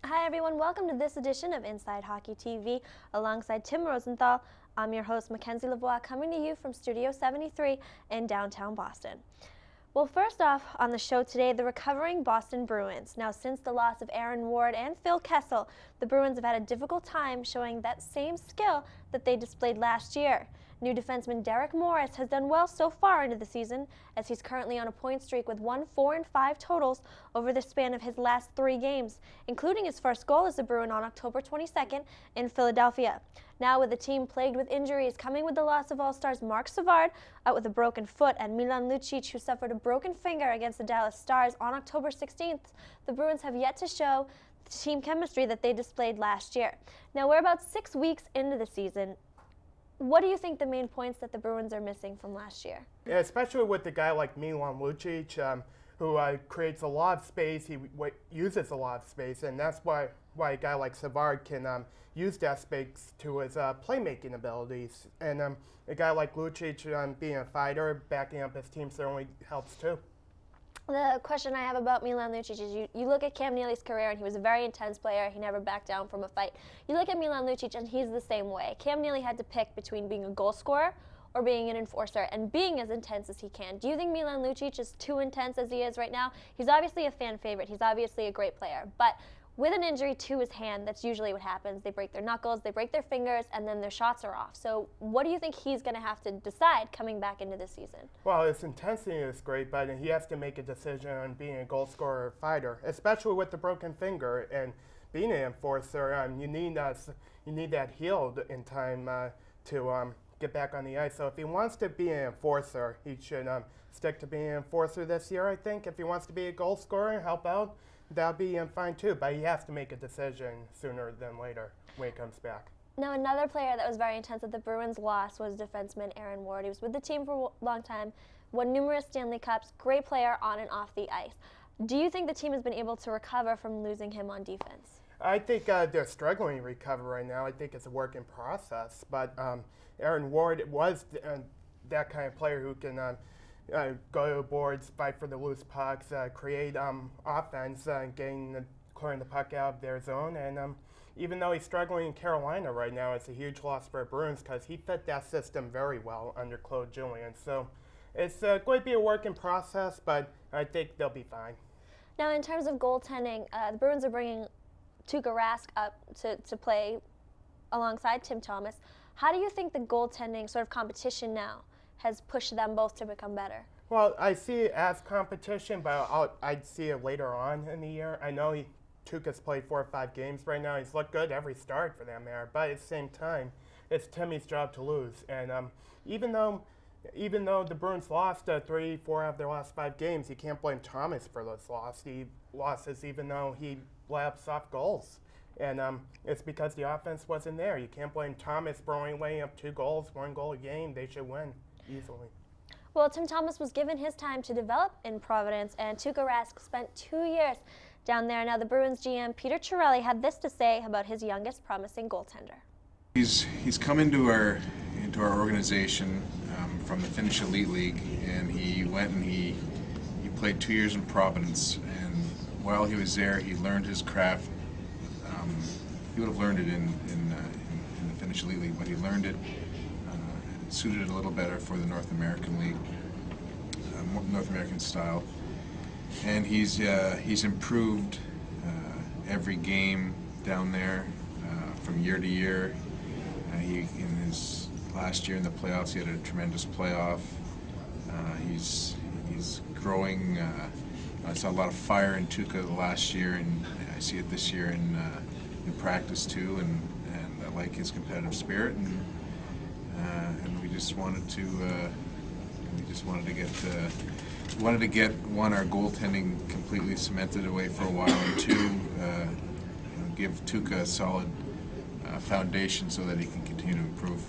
Hi everyone, welcome to this edition of Inside Hockey TV alongside Tim Rosenthal. I'm your host McKenzie Lavoie, coming to you from Studio 73 in downtown Boston. Well, first off on the show today, the recovering Boston Bruins. Now, since the loss of Aaron Ward and Phil Kessel, the Bruins have had a difficult time showing that same skill that they displayed last year. New defenseman Derek Morris has done well so far into the season, as he's currently on a point streak with 1, 4, and 5 totals over the span of his last 3 games, including his first goal as a Bruin on October 22nd in Philadelphia. Now, with the team plagued with injuries, coming with the loss of All-Stars Marc Savard out with a broken foot and Milan Lucic, who suffered a broken finger against the Dallas Stars on October 16th, the Bruins have yet to show the team chemistry that they displayed last year. Now, we're about 6 weeks into the season. What do you think the main points that the Bruins are missing from last year? Yeah, especially with a guy like Milan Lucic, who creates a lot of space, he uses a lot of space, and that's why a guy like Savard can use that space to his playmaking abilities. And a guy like Lucic being a fighter, backing up his team certainly helps too. The question I have about Milan Lucic is you look at Cam Neely's career, and he was a very intense player. He never backed down from a fight. You look at Milan Lucic, and he's the same way. Cam Neely had to pick between being a goal scorer or being an enforcer and being as intense as he can. Do you think Milan Lucic is too intense as he is right now? He's obviously a fan favorite. He's obviously a great player. But with an injury to his hand, that's usually what happens. They break their knuckles, they break their fingers, and then their shots are off. So what do you think he's going to have to decide coming back into this season? Well, his intensity is great, but he has to make a decision on being a goal scorer or fighter, especially with the broken finger. And being an enforcer, you need that healed in time to get back on the ice. So if he wants to be an enforcer, he should stick to being an enforcer this year, I think. If he wants to be a goal scorer and help out, that'll be fine too, but he has to make a decision sooner than later when he comes back. Now, another player that was very intense that the Bruins lost was defenseman Aaron Ward. He was with the team for a long time, won numerous Stanley Cups, great player on and off the ice. Do you think the team has been able to recover from losing him on defense? I think they're struggling to recover right now. I think it's a work in process, but Aaron Ward was that kind of player who can go to the boards, fight for the loose pucks, create offense, clearing the puck out of their zone. And even though he's struggling in Carolina right now, it's a huge loss for the Bruins because he fit that system very well under Claude Julien. So it's going to be a work in process, but I think they'll be fine. Now, in terms of goaltending, the Bruins are bringing Tuukka Rask up to play alongside Tim Thomas. How do you think the goaltending sort of competition now has pushed them both to become better? Well, I see it as competition, but I'd see it later on in the year. I know Tuukka's played 4 or 5 games right now. He's looked good every start for that matter, but at the same time, it's Timmy's job to lose. And even though the Bruins lost 3, 4 out of their last 5 games, you can't blame Thomas for those losses, even though he let soft goals. And it's because the offense wasn't there. You can't blame Thomas throwing away up 2 goals, 1 goal a game. They should win easily. Well, Tim Thomas was given his time to develop in Providence, and Tuukka Rask spent 2 years down there. Now, the Bruins GM Peter Chiarelli had this to say about his youngest promising goaltender. He's come into our organization from the Finnish Elite League, and he went and he played 2 years in Providence. And while he was there, he learned his craft. He would have learned it in the Finnish Elite League, but he learned it. Suited it a little better for the North American League, North American style, and he's improved every game down there from year to year. In his last year in the playoffs, he had a tremendous playoff. He's growing. I saw a lot of fire in Tuukka the last year, and I see it this year in practice too. And I like his competitive spirit. And we just wanted to get one, our goaltending completely cemented away for a while, and 2, give Tuukka a solid foundation so that he can continue to improve.